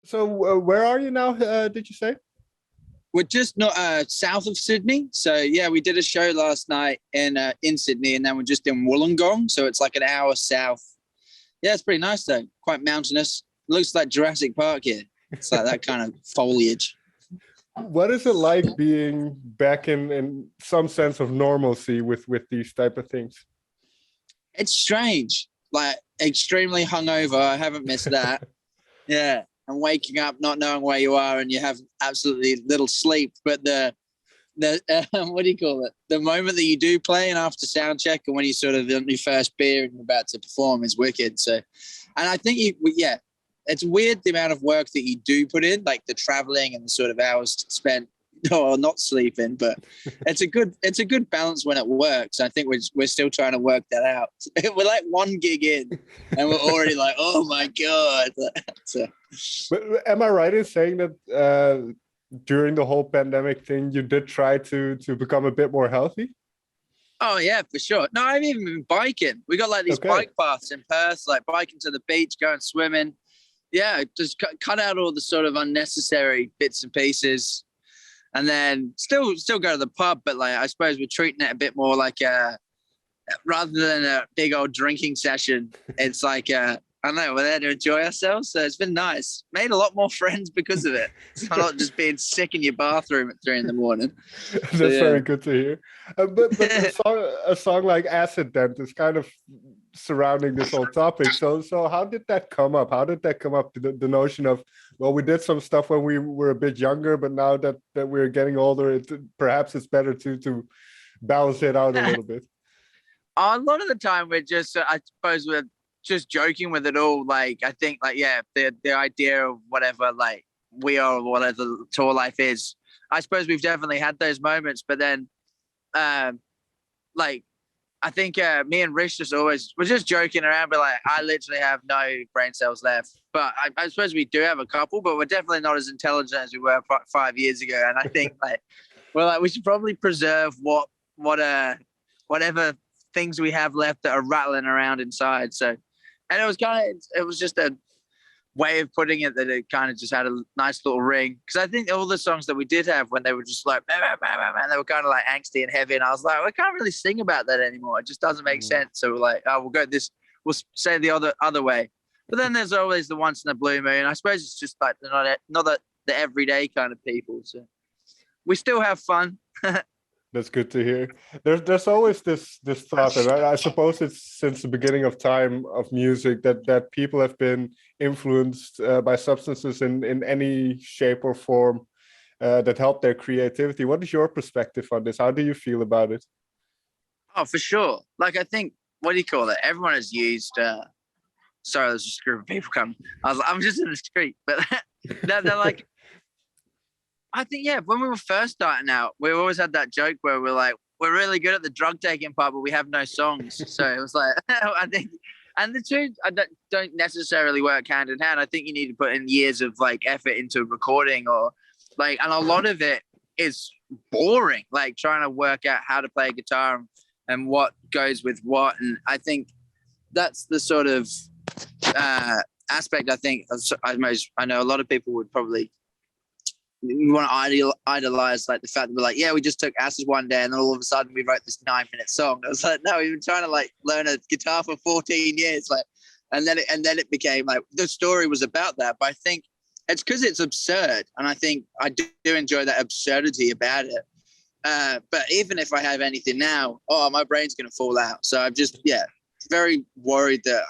So where are you now? Did you say? We're just not south of Sydney. So yeah, we did a show last night in Sydney, and then we're just in Wollongong. So it's like an hour south. Yeah, it's pretty nice though. Quite mountainous. Looks like Jurassic Park here. It's like that kind of foliage. What is it like being back in some sense of normalcy with these type of things? It's strange. Like extremely hungover. I haven't missed that. Yeah. And waking up not knowing where you are, and you have absolutely little sleep. But the what do you call it? The moment that you do play and after sound check, and when you sort of on your first beer and you're about to perform is wicked. So, and I think it's weird the amount of work that you do put in, like the traveling and the sort of hours spent or not sleeping. But it's a good balance when it works. I think we're still trying to work that out. We're like one gig in, and we're already like, oh my god. So, but am I right in saying that during the whole pandemic thing, you did try to become a bit more healthy? Oh yeah, for sure. No, I've even been biking. We got like these bike paths in Perth, like biking to the beach, going swimming. Yeah, just cut out all the sort of unnecessary bits and pieces, and then still go to the pub. But like, I suppose we're treating it a bit more like rather than a big old drinking session. It's like I don't know, we're there to enjoy ourselves. So it's been nice. Made a lot more friends because of it. It's not just being sick in your bathroom at 3 a.m. That's very good to hear. But a song like Acid Dent is kind of surrounding this whole topic. So how did that come up? How did that come up? The notion of, well, we did some stuff when we were a bit younger, but now that we're getting older, perhaps it's better to balance it out a little bit. A lot of the time we're just, I suppose we're just joking with it all. Like, I think like, yeah, the idea of whatever, like we are, or whatever tour life is, I suppose we've definitely had those moments, but then like, I think me and Rich we're just joking around, but like, I literally have no brain cells left, but I suppose we do have a couple, but we're definitely not as intelligent as we were 5 years ago. And I think like, we should probably preserve whatever things we have left that are rattling around inside. So, and it was just a way of putting it that it kind of just had a nice little ring. Because I think all the songs that we did have when they were just like, bah, bah, bah, bah, bah, they were kind of like angsty and heavy. And I was like, we can't really sing about that anymore. It just doesn't make sense. So we're like, oh, we'll say the other way. But then there's always the once in a blue moon. I suppose it's just like not the everyday kind of people. So we still have fun. That's good to hear. There's always this thought, and I suppose it's since the beginning of time of music that people have been influenced by substances in any shape or form that help their creativity. What is your perspective on this? How do you feel about it? Oh, for sure. Like, I think, what do you call it? Everyone has used. Sorry, there's just a group of people coming. I'm just in the street, but they're like. I think, yeah, when we were first starting out, we always had that joke where we're like, we're really good at the drug taking part, but we have no songs. So it was like, I think, and the two don't necessarily work hand in hand. I think you need to put in years of like effort into recording, or like, and a lot of it is boring, like trying to work out how to play a guitar and what goes with what. And I think that's the sort of aspect. I think I know a lot of people would probably want to idolize like the fact that we're like, yeah, we just took acid one day and then all of a sudden we wrote this 9-minute song. I was like, no, we've been trying to like learn a guitar for 14 years, like, and then it became like the story was about that. But I think it's because it's absurd, and I think I do enjoy that absurdity about it. But even if I have anything now, my brain's gonna fall out. So I'm just very worried that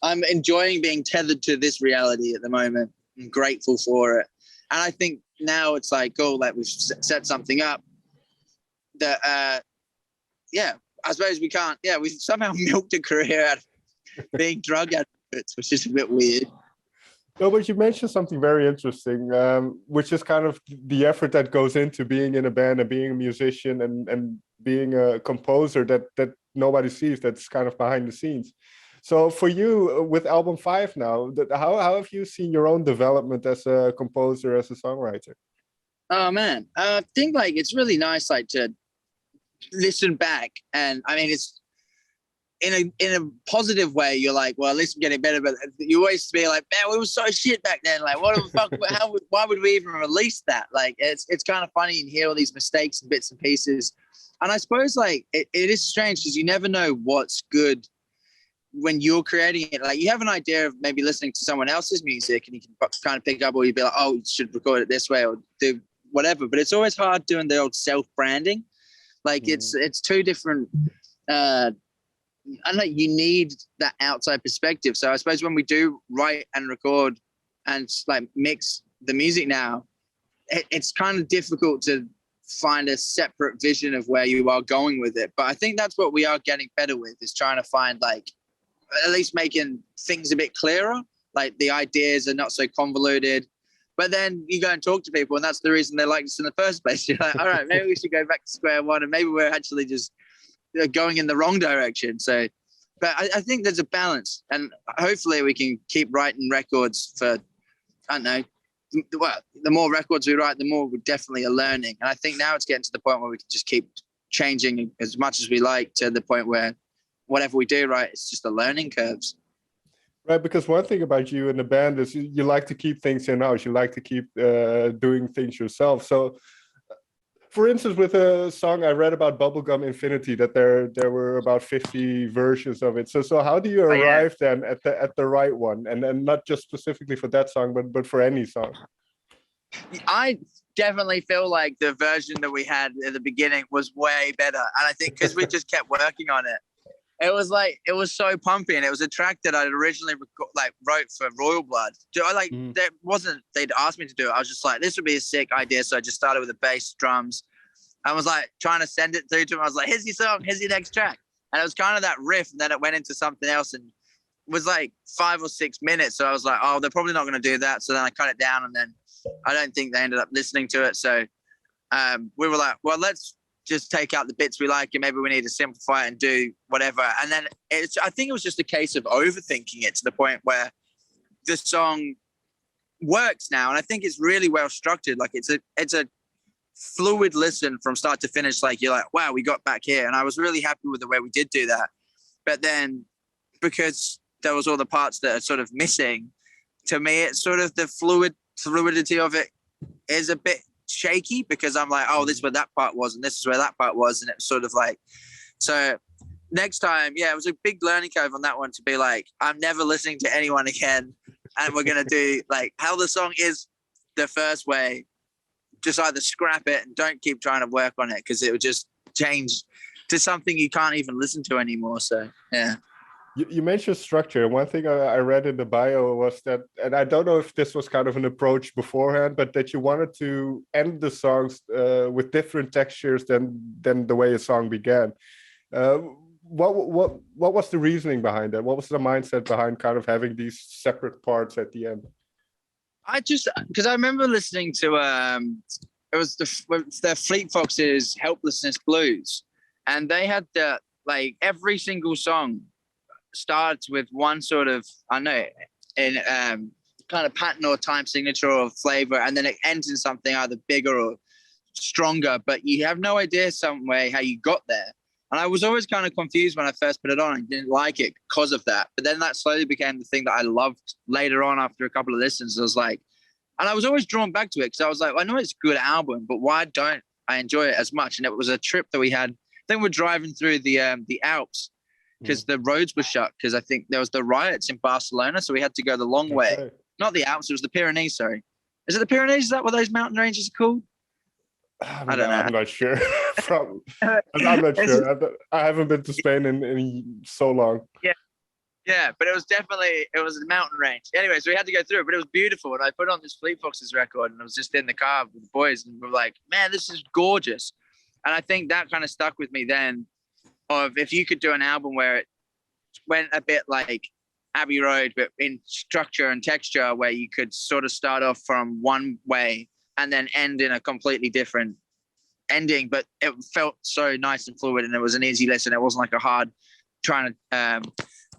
I'm enjoying being tethered to this reality at the moment. I'm grateful for it. And I think now it's like, like we've set something up that, I suppose we can't, we've somehow milked a career out of being drug advocates, which is a bit weird. No, but you mentioned something very interesting, which is kind of the effort that goes into being in a band and being a musician and being a composer that nobody sees, that's kind of behind the scenes. So for you, with album 5 now, how have you seen your own development as a composer, as a songwriter? Oh man, I think like it's really nice like to listen back, and I mean in a positive way, you're like, well, at least I'm getting better. But you always be like, man, we were so shit back then. Like, what the fuck? Why would we even release that? Like, it's kind of funny and hear all these mistakes and bits and pieces. And I suppose like it is strange because you never know what's good when you're creating it. Like, you have an idea of maybe listening to someone else's music and you can kind of pick up, or you'd be like, oh, you should record it this way or do whatever. But it's always hard doing the old self-branding. Like, it's two different. I know you need that outside perspective. So I suppose when we do write and record and like mix the music now, it's kind of difficult to find a separate vision of where you are going with it. But I think that's what we are getting better with, is trying to find like at least making things a bit clearer. Like the ideas are not so convoluted. But then you go and talk to people, and that's the reason they like us in the first place. You're like, all right, maybe we should go back to square one, and maybe we're actually just going in the wrong direction. So, but I think there's a balance, and hopefully we can keep writing records for, I don't know, well, the more records we write, the more we definitely are learning. And I think now it's getting to the point where we can just keep changing as much as we like, to the point where whatever we do, right, it's just the learning curves. Right, because one thing about you in the band is you like to keep things in-house. You like to keep doing things yourself. So, for instance, with a song I read about Bubblegum Infinity, that there were about 50 versions of it. So how do you arrive then at the right one, and not just specifically for that song, but for any song? I definitely feel like the version that we had at the beginning was way better, and I think because we just kept working on it. It was so pumpy, and it was a track that I'd originally wrote for Royal Blood. That wasn't, they'd asked me to do it. I was just like, this would be a sick idea. So I just started with the bass, drums. I was like trying to send it through to him. I was like, here's your song, here's your next track. And it was kind of that riff, and then it went into something else, and it was like 5 or 6 minutes. So I was like, oh, they're probably not going to do that. So then I cut it down, and then I don't think they ended up listening to it. So we were like, well, let's just take out the bits we like, and maybe we need to simplify it and do whatever. And then I think it was just a case of overthinking it to the point where the song works now. And I think it's really well structured. Like it's a fluid listen from start to finish. Like you're like, wow, we got back here. And I was really happy with the way we did do that. But then because there was all the parts that are sort of missing, to me, it's sort of the fluidity of it is a bit shaky, because I'm like, oh, this is where that part was, and this is where that part was, and it's sort of like, so next time, it was a big learning curve on that one, to be like, I'm never listening to anyone again, and we're gonna do like how the song is the first way, just either scrap it and don't keep trying to work on it, because it would just change to something you can't even listen to anymore. So yeah. You mentioned structure. One thing I read in the bio was that, and I don't know if this was kind of an approach beforehand, but that you wanted to end the songs with different textures than the way a song began. What was the reasoning behind that? What was the mindset behind kind of having these separate parts at the end? Because I remember listening to it was the Fleet Foxes' Helplessness Blues, and they had like every single song starts with one sort of, I know, in kind of pattern or time signature or flavor, and then it ends in something either bigger or stronger, but you have no idea some way how you got there. And I was always kind of confused when I first put it on. I didn't like it because of that. But then that slowly became the thing that I loved later on after a couple of listens. I was like, and I was always drawn back to it, because I was like, I know it's a good album, but why don't I enjoy it as much? And it was a trip that we had. I think we're driving through the Alps, because the roads were shut, because I think there was the riots in Barcelona, so we had to go the long way. Right. Not the Alps, it was the Pyrenees, sorry. Is it the Pyrenees? Is that what those mountain ranges are called? I don't know. I'm not sure. I'm not sure. I haven't been to Spain in so long. Yeah, but it was a mountain range. Anyway, so we had to go through it, but it was beautiful. And I put on this Fleet Foxes record, and I was just in the car with the boys, and we were like, man, this is gorgeous. And I think that kind of stuck with me then, of if you could do an album where it went a bit like Abbey Road, but in structure and texture, where you could sort of start off from one way and then end in a completely different ending, but it felt so nice and fluid, and it was an easy listen. It wasn't like a hard trying to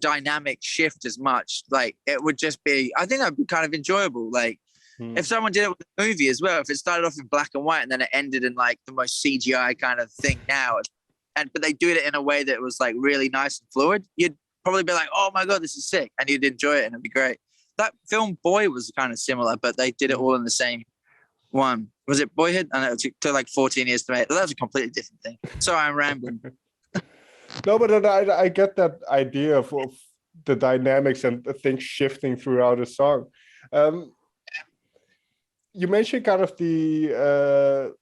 dynamic shift as much. Like it would just be, I think that'd be kind of enjoyable. Like if someone did it with a movie as well, if it started off in black and white and then it ended in like the most CGI kind of thing now, but they do it in a way that was like really nice and fluid, you'd probably be like, oh my God, this is sick. And you'd enjoy it and it'd be great. That film Boy was kind of similar, but they did it all in the same one. Was it Boyhood? I know it took like 14 years to make. That was a completely different thing. Sorry, I'm rambling. No, but I get that idea of the dynamics and the things shifting throughout a song. You mentioned kind of the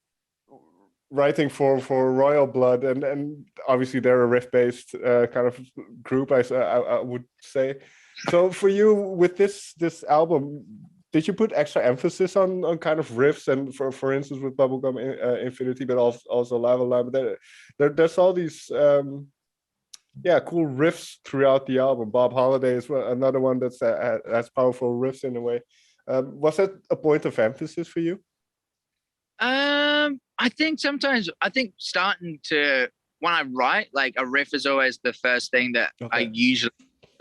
writing for Royal Blood, and obviously they're a riff-based kind of group, I would say. So for you, with this album, did you put extra emphasis on kind of riffs, and for instance with Bubblegum Infinity, but also Lava Lamp? There's all these cool riffs throughout the album. Bob Holiday is another one that's has powerful riffs in a way. Was that a point of emphasis for you? I think sometimes, starting to, when I write, like a riff is always the first thing that I usually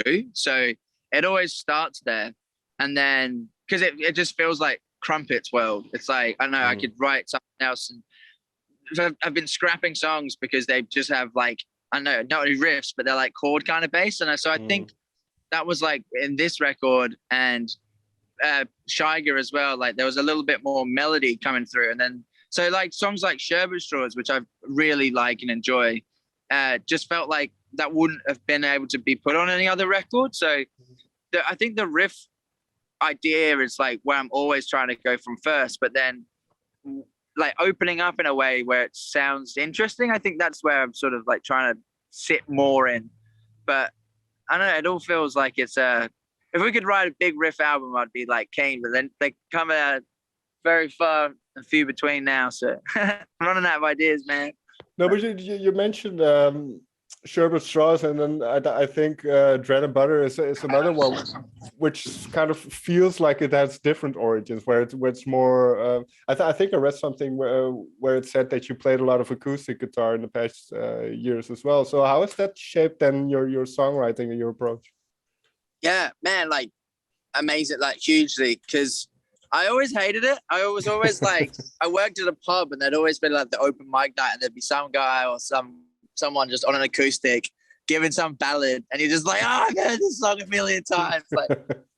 do. So it always starts there. And then, because it just feels like Crumpets world. It's like, I don't know, I could write something else. And so I've been scrapping songs because they just have like, I don't know, not only riffs, but they're like chord kind of bass. And so I think that was like in this record and Shiger as well, like there was a little bit more melody coming through. And then, so like songs like Sherbet Straws, which I really like and enjoy, just felt like that wouldn't have been able to be put on any other record. So I think the riff idea is like where I'm always trying to go from first, but then like opening up in a way where it sounds interesting. I think that's where I'm sort of like trying to sit more in. But I don't know, it all feels like it's if we could write a big riff album, I'd be like Kane, but then they come out very far and few between now. So I'm running out of ideas, man. No, but you mentioned Sherbet Straws, and then I think Dread and Butter is another one, which kind of feels like it has different origins, where it's more. I think I read something where it said that you played a lot of acoustic guitar in the past years as well. So how has that shaped then your songwriting and your approach? Yeah, man, like amazing, like hugely, because I always hated it. I was always like, I worked at a pub and there'd always been like the open mic night and there'd be some guy or someone just on an acoustic giving some ballad and you're just like, oh, I've heard this song a million times. Like,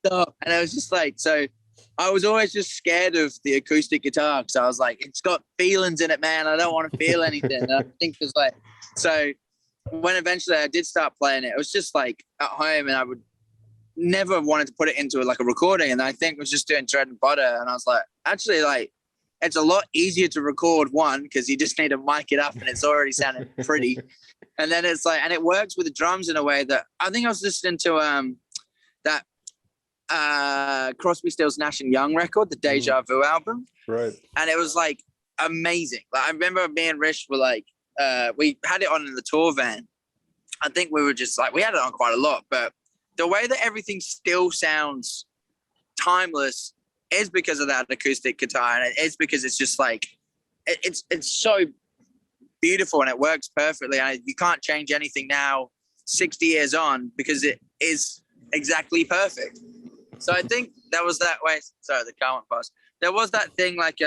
stop. And I was just like, so I was always just scared of the acoustic guitar because I was like, it's got feelings in it, man. I don't want to feel anything. And I think it's like, so when eventually I did start playing it, it was just like at home and I would never wanted to put it into like a recording, and I think was just doing Dread and Butter, and I was like, actually, like it's a lot easier to record one because you just need to mic it up and it's already sounding pretty, and then it's like, and it works with the drums in a way that I think I was listening to that Crosby, Stills, Nash and Young record, the Deja Vu album, right? And it was like amazing. Like I remember me and Rish were like, we had it on in the tour van. I think we were just like, we had it on quite a lot, but the way that everything still sounds timeless is because of that acoustic guitar, and it's because it's just like it's so beautiful and it works perfectly. And you can't change anything now, 60 years on, because it is exactly perfect. So I think that was that way. Sorry, the car went past. There was that thing like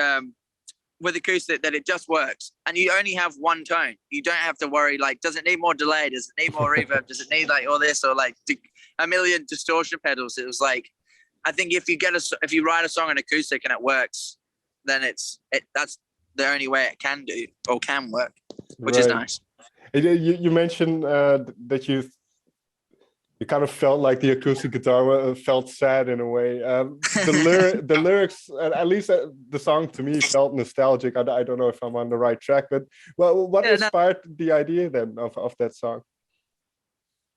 with acoustic that it just works, and you only have one tone. You don't have to worry like, does it need more delay? Does it need more reverb? Does it need like all this or like a million distortion pedals? It was like, I think if you write a song in acoustic and it works, then that's the only way it can do or can work, which is nice. You mentioned that you kind of felt like the acoustic guitar felt sad in a way. The lyrics, at least the song to me felt nostalgic. I don't know if I'm on the right track, but what inspired the idea then of that song?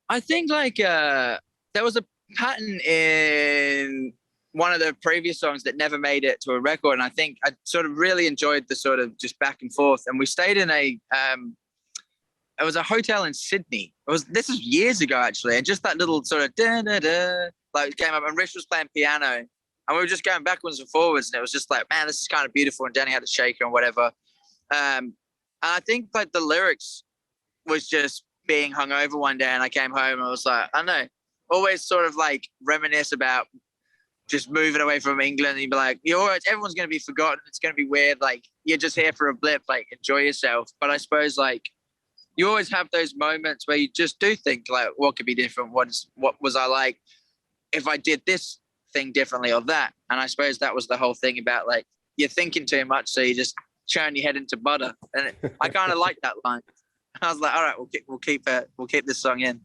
I think like there was a pattern in one of the previous songs that never made it to a record, and I think I sort of really enjoyed the sort of just back and forth. And we stayed in it was a hotel in Sydney. This was years ago actually, and just that little sort of da da da like came up, and Rich was playing piano, and we were just going backwards and forwards, and it was just like, man, this is kind of beautiful. And Danny had a shaker and whatever. And I think like the lyrics was just being hungover one day, and I came home and I was like, I don't know, always sort of like reminisce about just moving away from England, and you'd be like, everyone's going to be forgotten. It's going to be weird. Like, you're just here for a blip, like enjoy yourself. But I suppose like you always have those moments where you just do think like, what could be different? What was I like if I did this thing differently or that? And I suppose that was the whole thing about like, you're thinking too much, so you just churn your head into butter. And I kind of like that line. I was like, all right, we'll keep this song in.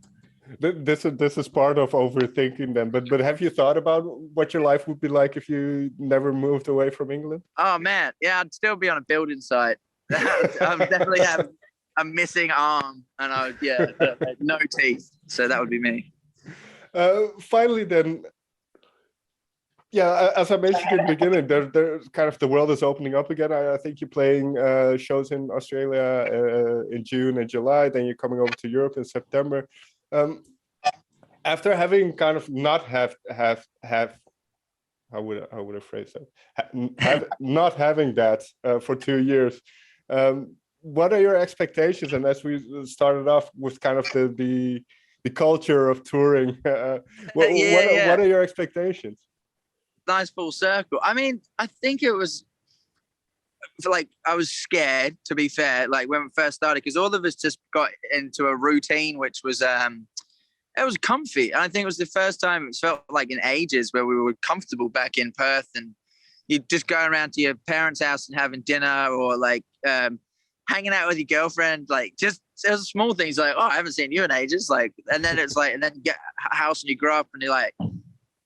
This is part of overthinking then. But have you thought about what your life would be like if you never moved away from England? Oh man, yeah, I'd still be on a building site. I would definitely have a missing arm, and no teeth. So that would be me. Finally, then. Yeah, as I mentioned in the beginning, there's kind of the world is opening up again. I think you're playing shows in Australia in June and July. Then you're coming over to Europe in September. After having kind of not have how would I phrase that? Not having that for 2 years. What are your expectations? And as we started off with kind of the culture of touring, what are your expectations? Nice full circle. I mean, I think it was like I was scared, to be fair, like when we first started, because all of us just got into a routine which was it was comfy. And I think it was the first time it felt like in ages where we were comfortable back in Perth, and you'd just go around to your parents' house and having dinner, or like hanging out with your girlfriend, like just there's small things like, oh, I haven't seen you in ages, like, and then it's like, and then you get a house and you grow up and you're like,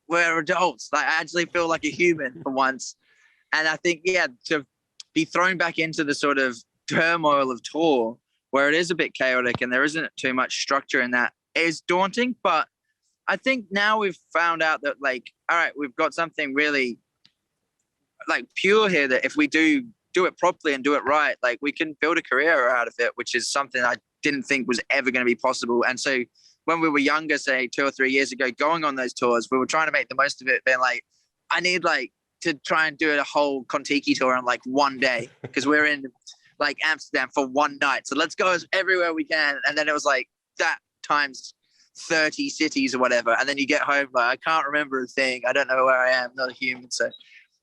we're adults. Like, I actually feel like a human for once. And I think, yeah, to be thrown back into the sort of turmoil of tour where it is a bit chaotic and there isn't too much structure in that is daunting. But I think now we've found out that, like, all right, we've got something really like pure here, that if we do it properly and do it right, like we can build a career out of it, which is something I didn't think was ever going to be possible. And so when we were younger, say 2 or 3 years ago, going on those tours, we were trying to make the most of it, being like, I need like to try and do a whole Kontiki tour in like one day, because we're in like Amsterdam for one night. So let's go everywhere we can. And then it was like that times 30 cities or whatever. And then you get home, like, I can't remember a thing. I don't know where I am, not a human. So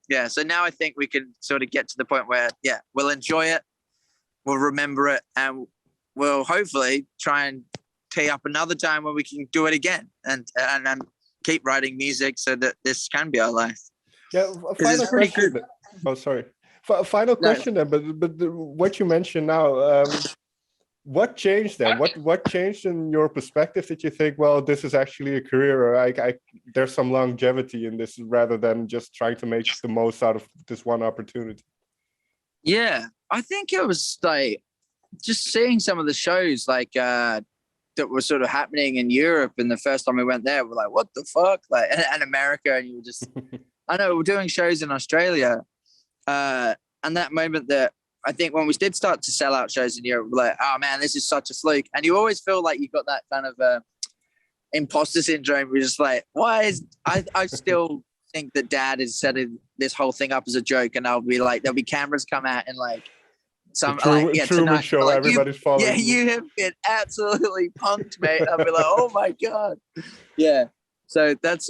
yeah, so now I think we can sort of get to the point where, yeah, we'll enjoy it, we'll remember it, and we'll hopefully try and tee up another time where we can do it again and keep writing music so that this can be our life. Yeah, final question. Oh, sorry. Final question then, but what you mentioned now, what changed then? What changed in your perspective that you think, well, this is actually a career, or there's some longevity in this rather than just trying to make the most out of this one opportunity? Yeah, I think it was like just seeing some of the shows like that were sort of happening in Europe. And the first time we went there, we're like, what the fuck? Like, and America, and you were just, I know we're doing shows in Australia. And that moment that I think when we did start to sell out shows in Europe, we're like, oh man, this is such a fluke. And you always feel like you've got that kind of imposter syndrome. We're just like, why is, I still think that Dad is setting this whole thing up as a joke. And I'll be like, there'll be cameras come out and like, some Truman tonight, show, like, everybody's following. Yeah, you have been absolutely punked, mate. I'll be like, oh my God. Yeah. So that's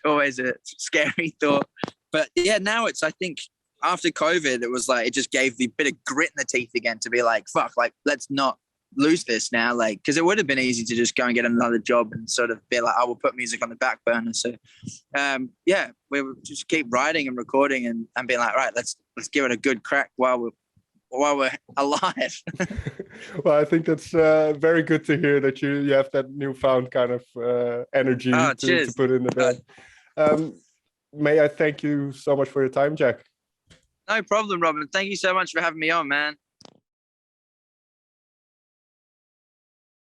always a scary thought. But yeah, now it's, I think after COVID, it was like, it just gave the bit of grit in the teeth again to be like, fuck, like, let's not lose this now. Like, because it would have been easy to just go and get another job and sort of be like, I will put music on the back burner. So yeah, we would just keep writing and recording and being like, right, let's give it a good crack while we're alive. Well, I think that's very good to hear that you have that newfound kind of energy to put in the band. May I thank you so much for your time, Jack? No problem, Robin. Thank you so much for having me on, man.